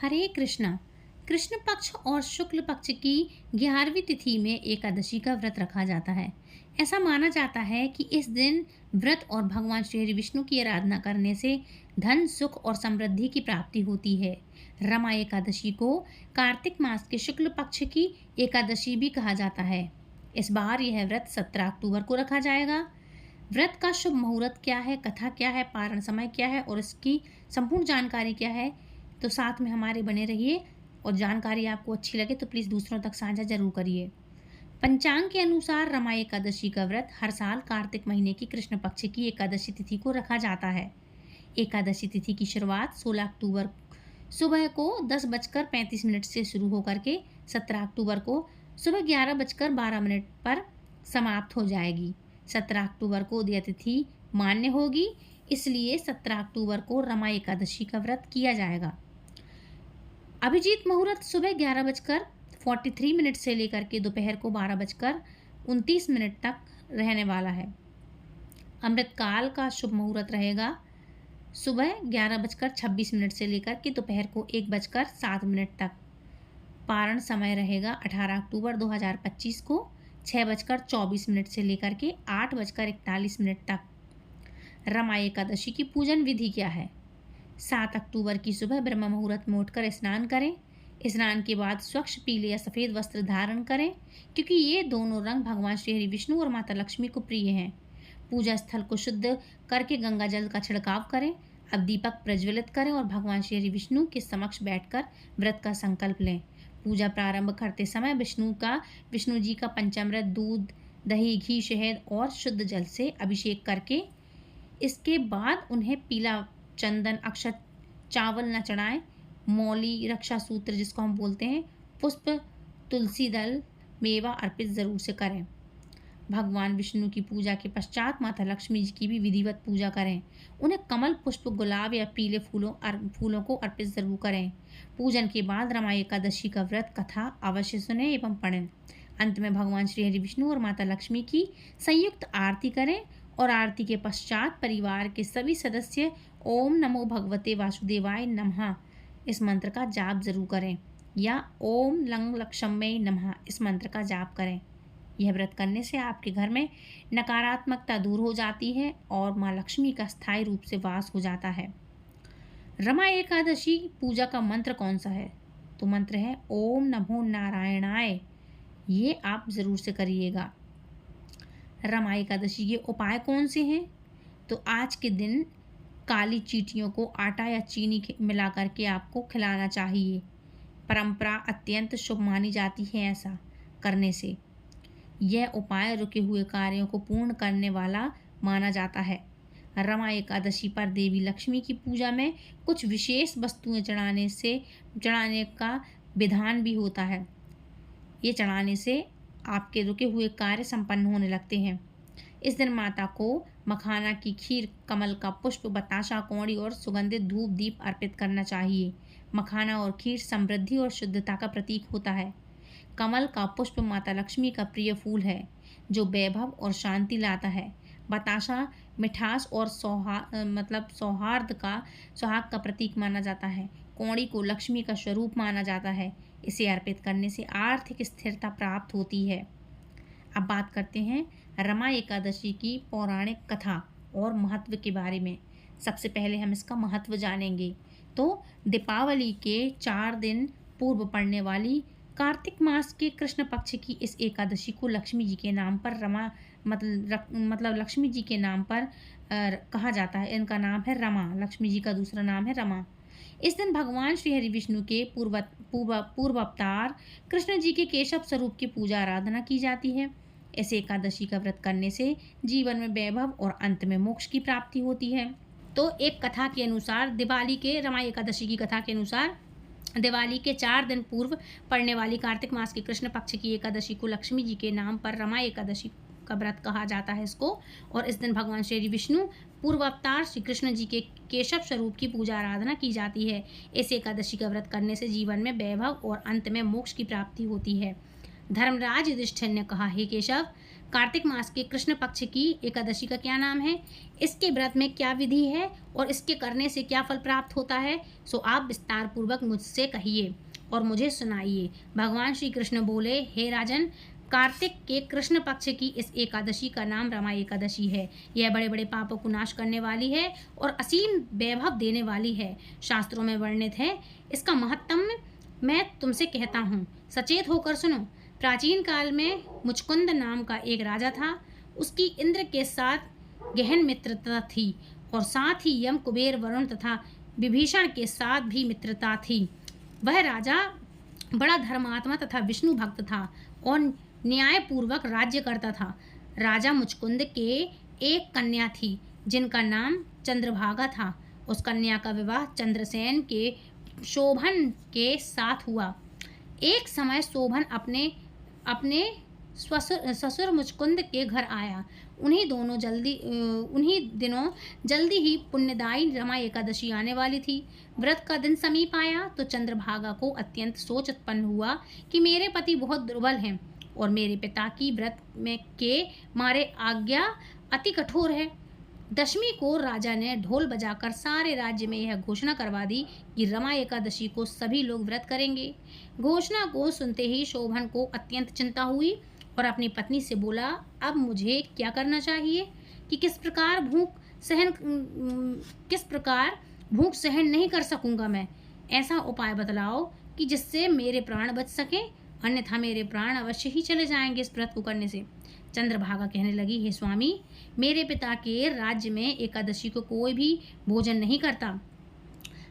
हरे कृष्णा। कृष्ण पक्ष और शुक्ल पक्ष की 11वीं तिथि में एकादशी का व्रत रखा जाता है। ऐसा माना जाता है कि इस दिन व्रत और भगवान श्री हरि विष्णु की आराधना करने से धन सुख और समृद्धि की प्राप्ति होती है। रमा एकादशी को कार्तिक मास के शुक्ल पक्ष की एकादशी भी कहा जाता है। इस बार यह व्रत 17 अक्टूबर को रखा जाएगा। व्रत का शुभ मुहूर्त क्या है, कथा क्या है, पारण समय क्या है और इसकी संपूर्ण जानकारी क्या है, तो साथ में हमारे बने रहिए। और जानकारी आपको अच्छी लगे तो प्लीज़ दूसरों तक साझा जरूर करिए। पंचांग के अनुसार रमा एकादशी का व्रत हर साल कार्तिक महीने की कृष्ण पक्ष की एकादशी तिथि को रखा जाता है। एकादशी तिथि की शुरुआत 16 अक्टूबर सुबह को 10:35 से शुरू होकर के 17 अक्टूबर को सुबह 11:12 पर समाप्त हो जाएगी। 17 अक्टूबर को उदय तिथि मान्य होगी, इसलिए 17 अक्टूबर को रमा एकादशी का व्रत किया जाएगा। अभिजीत मुहूर्त सुबह 11:43 से लेकर के दोपहर को 12:29 तक रहने वाला है। अमृतकाल का शुभ मुहूर्त रहेगा सुबह 11:26 से लेकर के दोपहर को 1:07 तक। पारण समय रहेगा 18 अक्टूबर 2025 को 6:24 से लेकर के 8:41 तक। रमा एकादशी की पूजन विधि क्या है? 7 अक्टूबर की सुबह ब्रह्म मुहूर्त में उठकर स्नान करें। स्नान के बाद स्वच्छ पीले या सफ़ेद वस्त्र धारण करें, क्योंकि ये दोनों रंग भगवान श्री हरि विष्णु और माता लक्ष्मी को प्रिय हैं। पूजा स्थल को शुद्ध करके गंगा जल का छिड़काव करें। अब दीपक प्रज्वलित करें और भगवान श्री हरि विष्णु के समक्ष बैठकर व्रत का संकल्प लें। पूजा प्रारंभ करते समय विष्णु जी का पंचामृत, दूध, दही, घी, शहद और शुद्ध जल से अभिषेक करके इसके बाद उन्हें पीला चंदन, अक्षत, चावल न चढ़ाएं। मौली, रक्षा सूत्र जिसको हम बोलते हैं, पुष्प, तुलसी दल, मेवा अर्पित जरूर से करें। भगवान विष्णु की पूजा के पश्चात माता लक्ष्मी जी की भी विधिवत पूजा करें। उन्हें कमल पुष्प, गुलाब या पीले फूलों को अर्पित जरूर करें। पूजन के बाद रमा एकादशी का व्रत कथा अवश्य सुने एवं पढ़ें। अंत में भगवान श्री हरि विष्णु और माता लक्ष्मी की संयुक्त आरती करें और आरती के पश्चात परिवार के सभी सदस्य ओम नमो भगवते वासुदेवाय नमः इस मंत्र का जाप जरूर करें, या ओम लंग लक्ष्मय नमः इस मंत्र का जाप करें। यह व्रत करने से आपके घर में नकारात्मकता दूर हो जाती है और माँ लक्ष्मी का स्थायी रूप से वास हो जाता है। रमा एकादशी पूजा का मंत्र कौन सा है? तो मंत्र है ओम नमो नारायणाय। ये आप ज़रूर से करिएगा। रमा एकादशी के उपाय कौन से हैं? तो आज के दिन काली चींटियों को आटा या चीनी मिला करके आपको खिलाना चाहिए। परंपरा अत्यंत शुभ मानी जाती है ऐसा करने से। यह उपाय रुके हुए कार्यों को पूर्ण करने वाला माना जाता है। रमा एकादशी पर देवी लक्ष्मी की पूजा में कुछ विशेष वस्तुएं चढ़ाने का विधान भी होता है। ये चढ़ाने से आपके रुके हुए कार्य संपन्न होने लगते हैं। इस दिन माता को मखाना की खीर, कमल का पुष्प, बताशा, कौड़ी और सुगंधित धूप दीप अर्पित करना चाहिए। मखाना और खीर समृद्धि और शुद्धता का प्रतीक होता है। कमल का पुष्प माता लक्ष्मी का प्रिय फूल है जो वैभव और शांति लाता है। बताशा मिठास और सौहार्द का प्रतीक माना जाता है। कौड़ी को लक्ष्मी का स्वरूप माना जाता है। इसे अर्पित करने से आर्थिक स्थिरता प्राप्त होती है। अब बात करते हैं रमा एकादशी की पौराणिक कथा और महत्व के बारे में। सबसे पहले हम इसका महत्व जानेंगे। तो दीपावली के 4 दिन पूर्व पड़ने वाली कार्तिक मास के कृष्ण पक्ष की इस एकादशी को लक्ष्मी जी के नाम पर लक्ष्मी जी के नाम पर कहा जाता है। इनका नाम है रमा, लक्ष्मी जी का दूसरा नाम है रमा। इस दिन भगवान श्री हरि विष्णु के पूर्व अवतार कृष्ण जी के केशव स्वरूप की पूजा आराधना की जाती है। इस एकादशी का व्रत करने से जीवन में वैभव और अंत में मोक्ष की प्राप्ति होती है। तो एक कथा के अनुसार रमा एकादशी की कथा के अनुसार दिवाली के 4 दिन पूर्व पड़ने वाली कार्तिक मास के कृष्ण पक्ष की एकादशी को लक्ष्मी जी के नाम पर रमा एकादशी का व्रत कहा जाता है इसको। और इस दिन भगवान श्री विष्णु पूर्व अवतार श्री कृष्ण जी के केशव स्वरूप की पूजा आराधना की जाती है। इस एकादशी का व्रत करने से जीवन में वैभव और अंत में मोक्ष की प्राप्ति होती है। धर्मराज युधिष्ठिर ने कहा, हे केशव, कार्तिक मास के कृष्ण पक्ष की एकादशी का क्या नाम है, इसके व्रत में क्या विधि है और इसके करने से क्या फल प्राप्त होता है, सो आप विस्तार पूर्वक मुझसे कहिए और मुझे सुनाइए। भगवान श्री कृष्ण बोले, हे राजन, कार्तिक के कृष्ण पक्ष की इस एकादशी का नाम रमा एकादशी है। यह बड़े बड़े पापों को नाश करने वाली है और असीम वैभव देने वाली है। शास्त्रों में वर्णित है। इसका महत्तम मैं तुमसे कहता हूँ, सचेत होकर सुनो। प्राचीन काल में मुचकुंद नाम का एक राजा था। उसकी इंद्र के साथ गहन मित्रता थी और साथ ही यम, कुबेर, वरुण तथा विभीषण के साथ भी मित्रता थी। वह राजा बड़ा धर्मात्मा तथा विष्णु भक्त था और न्यायपूर्वक राज्य करता था। राजा मुचकुंद के एक कन्या थी जिनका नाम चंद्रभागा था। उस कन्या का विवाह चंद्रसेन के शोभन के साथ हुआ। एक समय शोभन अपने अपने ससुर मुचकुंद के घर आया। उन्हीं दिनों जल्दी ही पुण्यदायी रमा एकादशी आने वाली थी। व्रत का दिन समीप आया तो चंद्रभागा को अत्यंत सोच उत्पन्न हुआ कि मेरे पति बहुत दुर्बल हैं और मेरे पिता की व्रत में के मारे आज्ञा अति कठोर है। दशमी को राजा ने ढोल बजाकर सारे राज्य में यह घोषणा करवा दी कि रमा एकादशी को सभी लोग व्रत करेंगे। घोषणा को सुनते ही शोभन को अत्यंत चिंता हुई और अपनी पत्नी से बोला, अब मुझे क्या करना चाहिए कि किस प्रकार भूख सहन नहीं कर सकूंगा मैं। ऐसा उपाय बतलाओ कि जिससे मेरे प्राण बच सके, अन्यथा मेरे प्राण अवश्य ही चले जाएंगे इस व्रत को करने से। चंद्रभागा कहने लगी, हे स्वामी, मेरे पिता के राज्य में एकादशी को कोई भी भोजन नहीं करता।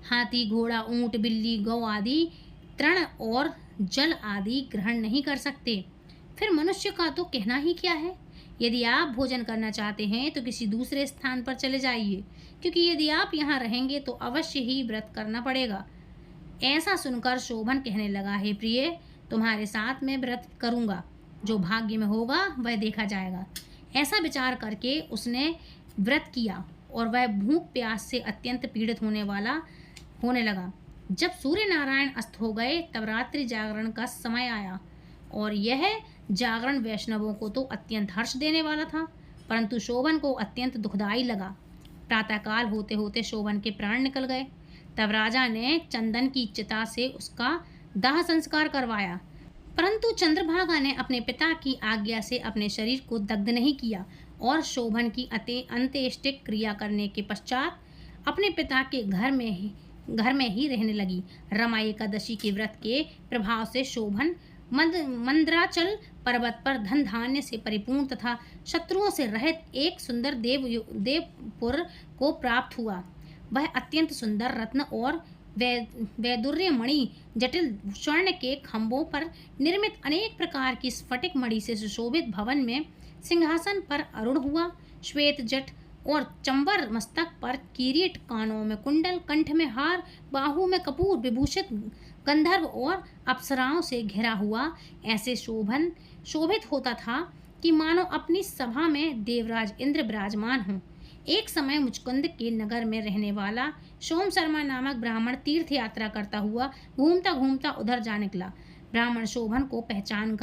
हाथी, घोड़ा, ऊंट, बिल्ली, गौ आदि तृण और जल आदि ग्रहण नहीं कर सकते। फिर मनुष्य का तो कहना ही क्या है। यदि आप भोजन करना चाहते हैं तो किसी दूसरे स्थान पर चले जाइए, क्योंकि यदि आप यहाँ रहेंगे तो अवश्य ही व्रत करना पड़ेगा। ऐसा सुनकर शोभन कहने लगा, हे प्रिय, तुम्हारे साथ मैं व्रत करूँगा। जो भाग्य में होगा वह देखा जाएगा। ऐसा विचार करके उसने व्रत किया और वह भूख प्यास से अत्यंत पीड़ित होने लगा। जब सूर्य नारायण अस्त हो गए तब रात्रि जागरण का समय आया और यह जागरण वैष्णवों को तो अत्यंत हर्ष देने वाला था, परंतु शोभन को अत्यंत दुखदायी लगा। प्रातःकाल होते होते शोभन के प्राण निकल गए। तब राजा ने चंदन की चिता से उसका दाह संस्कार करवाया, परंतु चंद्रभागा ने अपने पिता की आज्ञा से अपने शरीर को दग्ध नहीं किया और शोभन की अंत्येष्टिक क्रिया करने के पश्चात अपने पिता के घर में ही रहने लगी। रमा एकादशी के व्रत के प्रभाव से शोभन मंदराचल पर्वत पर धन धान्य से परिपूर्ण तथा शत्रुओं से रहित एक सुंदर देवपुर को प्राप्त हुआ। वह अत्यंत सुंदर रत्न और वैदुर्य मणि, जटिल स्वर्ण के खंभों पर निर्मित अनेक प्रकार की स्फटिक मणि से सुशोभित भवन में सिंहासन पर आरूढ़ हुआ। श्वेत जट और चंबर, मस्तक पर किरीट, कानों में कुंडल, कंठ में हार, बाहु में कपूर विभूषित गंधर्व और अप्सराओं से घिरा हुआ ऐसे शोभित होता था कि मानो अपनी सभा में देवराज इंद्र विराजमान हों। एक समय मुचकुंद के नगर में रहने वाला सोम शर्मा नामक ब्राह्मण तीर्थ यात्रा करता हुआ घूमता घूमता उधर जा निकला। ब्राह्मण शोभन को पहचान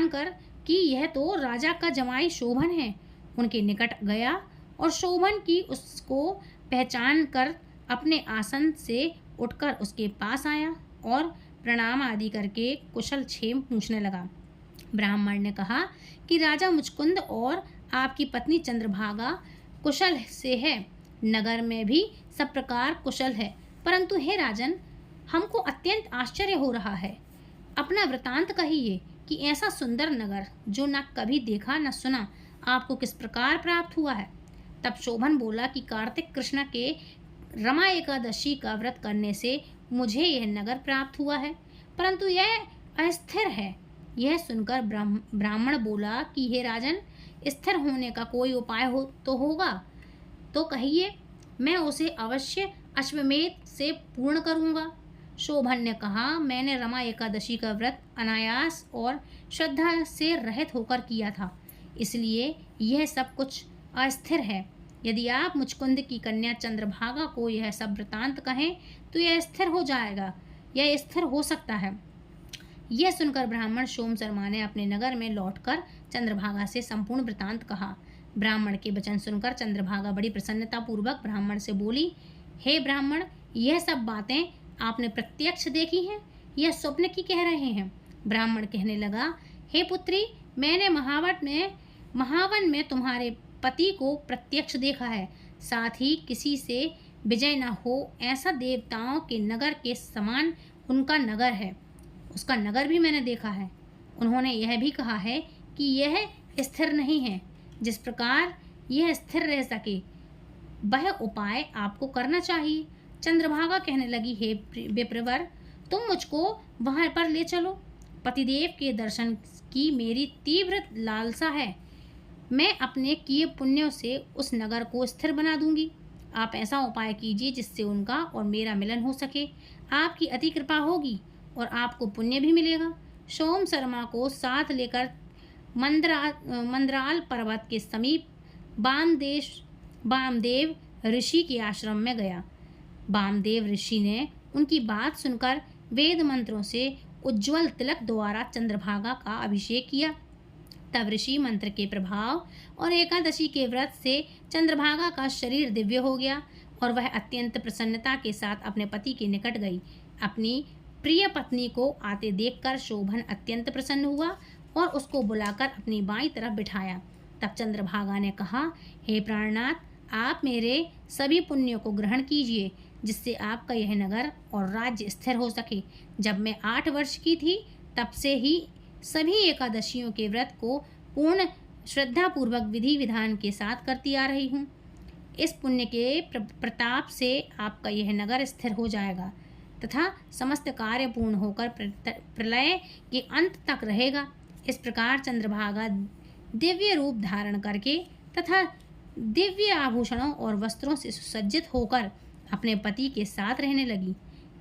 कर कि यह तो राजा का जमाई शोभन है, उनके निकट गया और शोभन की उसको पहचान कर अपने आसन से उठकर उसके पास आया और प्रणाम आदि करके कुशल क्षेम पूछने लगा। ब्राह्मण ने कहा कि राजा मुचकुंद और आपकी पत्नी चंद्रभागा कुशल से है, नगर में भी सब प्रकार कुशल है, परंतु हे राजन, हमको अत्यंत आश्चर्य हो रहा है। अपना वृतांत कहिए कि ऐसा सुंदर नगर जो न कभी देखा न सुना आपको किस प्रकार प्राप्त हुआ है। तब शोभन बोला कि कार्तिक कृष्ण के रमा एकादशी का व्रत करने से मुझे यह नगर प्राप्त हुआ है, परंतु यह अस्थिर है। यह सुनकर ब्राह्मण बोला कि हे राजन, स्थिर होने का कोई उपाय होगा तो कहिए, मैं उसे अवश्य अश्वमेध से पूर्ण करूँगा। शोभन ने कहा, मैंने रमा एकादशी का व्रत अनायास और श्रद्धा से रहित होकर किया था, इसलिए यह सब कुछ अस्थिर है। यदि आप मुचकुंद की कन्या चंद्रभागा को यह सब वृतांत कहें तो यह स्थिर हो जाएगा, यह स्थिर हो सकता है। यह सुनकर ब्राह्मण सोम शर्मा ने अपने नगर में लौटकर चंद्रभागा से संपूर्ण वृतांत कहा। ब्राह्मण के वचन सुनकर चंद्रभागा बड़ी प्रसन्नता पूर्वक ब्राह्मण से बोली, हे ब्राह्मण, यह सब बातें आपने प्रत्यक्ष देखी हैं या स्वप्न की कह रहे हैं? ब्राह्मण कहने लगा, हे पुत्री, मैंने महावन में तुम्हारे पति को प्रत्यक्ष देखा है। साथ ही किसी से विजय न हो ऐसा देवताओं के नगर के समान उनका नगर है, उसका नगर भी मैंने देखा है। उन्होंने यह भी कहा है कि यह स्थिर नहीं है। जिस प्रकार यह स्थिर रह सके वह उपाय आपको करना चाहिए। चंद्रभागा कहने लगी, हे विप्रवर, तुम मुझको वहाँ पर ले चलो। पतिदेव के दर्शन की मेरी तीव्र लालसा है। मैं अपने किए पुण्यों से उस नगर को स्थिर बना दूंगी। आप ऐसा उपाय कीजिए जिससे उनका और मेरा मिलन हो सके। आपकी अति कृपा होगी और आपको पुण्य भी मिलेगा। सोम शर्मा को साथ लेकर मंदराल पर्वत के समीप वामदेव ऋषि के आश्रम में गया। वामदेव ऋषि ने उनकी बात सुनकर वेद मंत्रों से उज्ज्वल तिलक द्वारा चंद्रभागा का अभिषेक किया। तब ऋषि मंत्र के प्रभाव और एकादशी के व्रत से चंद्रभागा का शरीर दिव्य हो गया और वह अत्यंत प्रसन्नता के साथ अपने पति के निकट गई। अपनी प्रिय पत्नी को आते देखकर शोभन अत्यंत प्रसन्न हुआ और उसको बुलाकर अपनी बाईं तरफ बिठाया। तब चंद्रभागा ने कहा, हे प्राणनाथ, आप मेरे सभी पुण्यों को ग्रहण कीजिए जिससे आपका यह नगर और राज्य स्थिर हो सके। जब मैं 8 वर्ष की थी तब से ही सभी एकादशियों के व्रत को पूर्ण श्रद्धापूर्वक विधि विधान के साथ करती आ रही हूँ। इस पुण्य के प्रताप से आपका यह नगर स्थिर हो जाएगा तथा समस्त कार्य पूर्ण होकर प्रलय के अंत तक रहेगा। इस प्रकार चंद्रभागा दिव्य रूप धारण करके तथा दिव्य आभूषणों और वस्त्रों से सुसज्जित होकर अपने पति के साथ रहने लगी।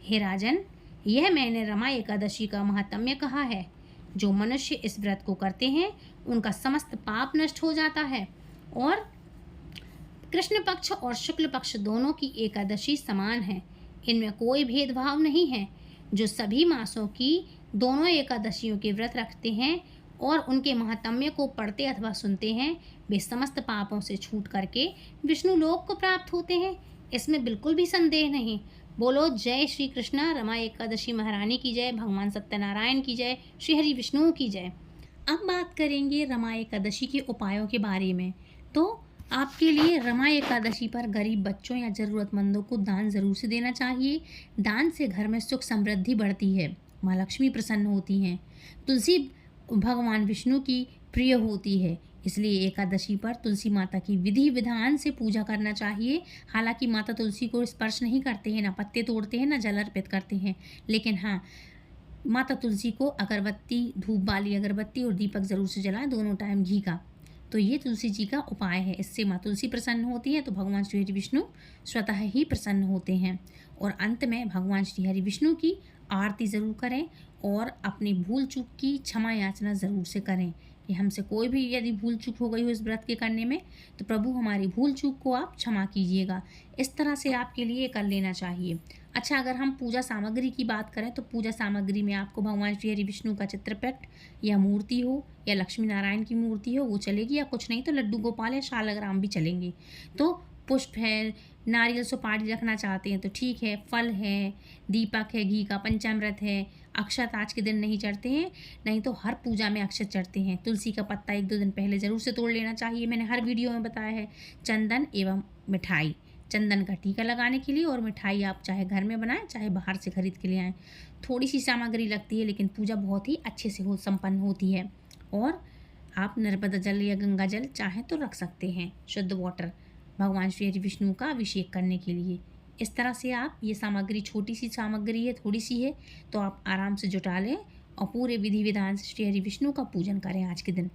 हे राजन, यह मैंने रमा एकादशी का महात्म्य कहा है। जो मनुष्य इस व्रत को करते हैं उनका समस्त पाप नष्ट हो जाता है और कृष्ण पक्ष और शुक्ल पक्ष दोनों की एकादशी समान है। इनमें कोई भेदभाव नहीं है। जो सभी मासों की दोनों एकादशियों के व्रत रखते हैं और उनके महात्म्य को पढ़ते अथवा सुनते हैं वे समस्त पापों से छूट करके विष्णु लोक को प्राप्त होते हैं। इसमें बिल्कुल भी संदेह नहीं। बोलो जय श्री कृष्णा। रमा एकादशी महारानी की जय। भगवान सत्यनारायण की जय। श्री हरि विष्णु की जय। अब बात करेंगे रमा एकादशी के उपायों के बारे में। तो आपके लिए रमा एकादशी पर गरीब बच्चों या ज़रूरतमंदों को दान ज़रूर से देना चाहिए। दान से घर में सुख समृद्धि बढ़ती है, माँ लक्ष्मी प्रसन्न होती हैं। तुलसी भगवान विष्णु की प्रिय होती है, इसलिए एकादशी पर तुलसी माता की विधि विधान से पूजा करना चाहिए। हालांकि माता तुलसी को स्पर्श नहीं करते हैं, ना पत्ते तोड़ते हैं, ना जल अर्पित करते हैं, लेकिन हाँ, माता तुलसी को अगरबत्ती, धूप वाली अगरबत्ती और दीपक ज़रूर से जलाएं, दोनों टाइम घी का। तो ये तुलसी जी का उपाय है। इससे माँ तुलसी प्रसन्न होती है तो भगवान श्री हरि विष्णु स्वतः ही प्रसन्न होते हैं। और अंत में भगवान श्री हरि विष्णु की आरती ज़रूर करें और अपनी भूल चूक की क्षमा याचना ज़रूर से करें कि हमसे कोई भी यदि भूल चूक हो गई हो इस व्रत के करने में तो प्रभु हमारी भूल चूक को आप क्षमा कीजिएगा। इस तरह से आपके लिए कर लेना चाहिए। अच्छा, अगर हम पूजा सामग्री की बात करें तो पूजा सामग्री में आपको भगवान श्री हरि विष्णु का चित्रपट या मूर्ति हो या लक्ष्मी नारायण की मूर्ति हो वो चलेगी, या कुछ नहीं तो लड्डू गोपाल या शालग्राम भी चलेंगे। तो पुष्प है, नारियल सुपारी रखना चाहते हैं तो ठीक है, फल है, दीपक है, घी का पंचामृत है। अक्षत आज के दिन नहीं चढ़ते हैं, नहीं तो हर पूजा में अक्षत चढ़ते हैं। तुलसी का पत्ता 1-2 दिन पहले ज़रूर से तोड़ लेना चाहिए, मैंने हर वीडियो में बताया है। चंदन एवं मिठाई, चंदन का टीका लगाने के लिए, और मिठाई आप चाहे घर में बनाएं चाहे बाहर से खरीद के लिए आएँ। थोड़ी सी सामग्री लगती है लेकिन पूजा बहुत ही अच्छे से संपन्न होती है। और आप नर्मदा जल या गंगा जल चाहें तो रख सकते हैं, शुद्ध वाटर, भगवान श्री हरि विष्णु का अभिषेक करने के लिए। इस तरह से आप ये सामग्री, छोटी सी सामग्री है, थोड़ी सी है, तो आप आराम से जुटा लें और पूरे विधि विधान से श्री हरि विष्णु का पूजन करें आज के दिन।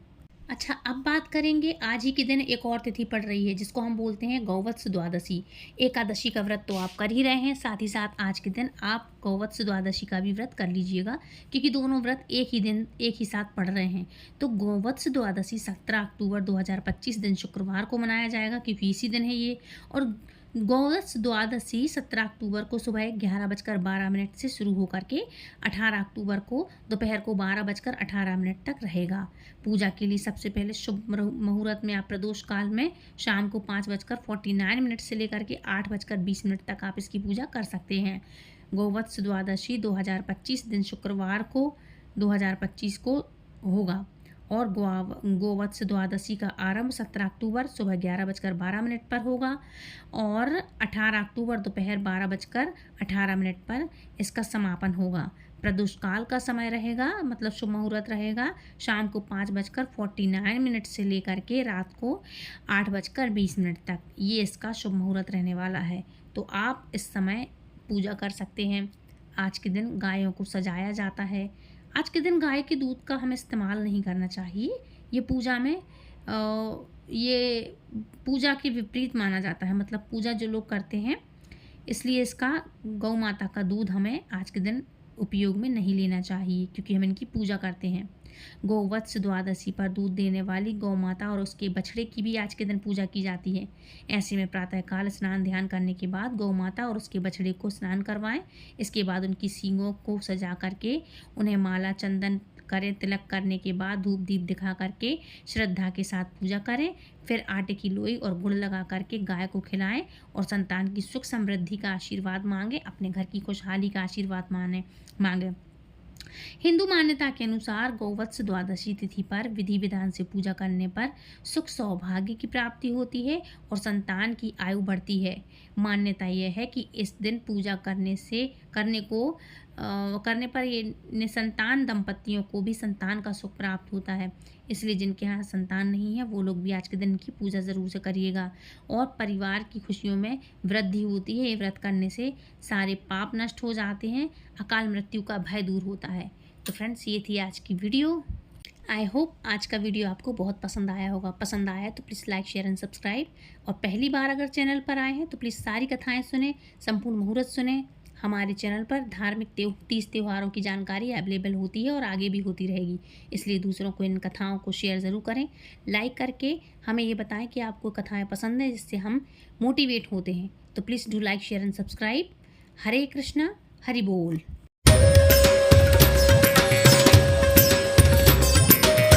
अच्छा, अब बात करेंगे आज ही के दिन एक और तिथि पड़ रही है जिसको हम बोलते हैं गौवत्स द्वादशी। एकादशी का व्रत तो आप कर ही रहे हैं, साथ ही साथ आज के दिन आप गौवत्स द्वादशी का भी व्रत कर लीजिएगा, क्योंकि दोनों व्रत एक ही दिन एक ही साथ पड़ रहे हैं। तो गौवत्स द्वादशी 17 अक्टूबर 2025 दिन शुक्रवार को मनाया जाएगा, क्योंकि इसी दिन है ये। और गोवत्स द्वादशी 17 अक्टूबर को सुबह 11:12 से शुरू होकर के 18 अक्टूबर को दोपहर को 12:18 तक रहेगा। पूजा के लिए सबसे पहले शुभ मुहूर्त में आप प्रदोष काल में शाम को 5:49 से लेकर के 8:20 तक आप इसकी पूजा कर सकते हैं। गोवत्स द्वादशी 2025 दिन शुक्रवार को 2025 को होगा और गोवत्स द्वादशी का आरंभ 17 अक्टूबर सुबह 11:12 पर होगा और 18 अक्टूबर दोपहर 12:18 पर इसका समापन होगा। प्रदोष काल का समय रहेगा, मतलब शुभ मुहूर्त रहेगा शाम को 5:49 से लेकर के रात को 8:20 तक। ये इसका शुभ मुहूर्त रहने वाला है, तो आप इस समय पूजा कर सकते हैं। आज के दिन गायों को सजाया जाता है। आज के दिन गाय के दूध का हमें इस्तेमाल नहीं करना चाहिए। ये पूजा में ये पूजा के विपरीत माना जाता है, मतलब पूजा जो लोग करते हैं इसलिए इसका गौ माता का दूध हमें आज के दिन उपयोग में नहीं लेना चाहिए, क्योंकि हम इनकी पूजा करते हैं। गोवत्स द्वादशी पर दूध देने वाली गौ माता और उसके बछड़े की भी आज के दिन पूजा की जाती है। ऐसे में प्रातःकाल स्नान ध्यान करने के बाद गौ माता और उसके बछड़े को स्नान करवाएं। इसके बाद उनकी सींगों को सजा करके उन्हें माला चंदन करें। तिलक करने के बाद धूप दीप दिखा करके श्रद्धा के साथ पूजा करें। फिर आटे की लोई और गुड़ लगा करके गाय को खिलाएं और संतान की सुख समृद्धि का आशीर्वाद मांगे, अपने घर की खुशहाली का आशीर्वाद मांगे। हिंदू मान्यता के अनुसार गोवत्स द्वादशी तिथि पर विधि विधान से पूजा करने पर सुख सौभाग्य की प्राप्ति होती है और संतान की आयु बढ़ती है। मान्यता यह है कि इस दिन पूजा करने पर ये निसंतान दंपतियों को भी संतान का सुख प्राप्त होता है। इसलिए जिनके यहाँ संतान नहीं है वो लोग भी आज के दिन की पूजा ज़रूर से करिएगा और परिवार की खुशियों में वृद्धि होती है। ये व्रत करने से सारे पाप नष्ट हो जाते हैं, अकाल मृत्यु का भय दूर होता है। तो फ्रेंड्स, ये थी आज की वीडियो। आई होप आज का वीडियो आपको बहुत पसंद आया होगा। पसंद आया तो please like share and subscribe, और पहली बार अगर चैनल पर आए हैं तो प्लीज़ सारी कथाएँ सुने, संपूर्ण मुहूर्त सुने। हमारे चैनल पर धार्मिक तीज त्योहारों की जानकारी अवेलेबल होती है और आगे भी होती रहेगी, इसलिए दूसरों को इन कथाओं को शेयर ज़रूर करें। लाइक करके हमें ये बताएं कि आपको कथाएं पसंद है, जिससे हम मोटिवेट होते हैं। तो please do like share and subscribe. Hare Krishna, Hari बोल।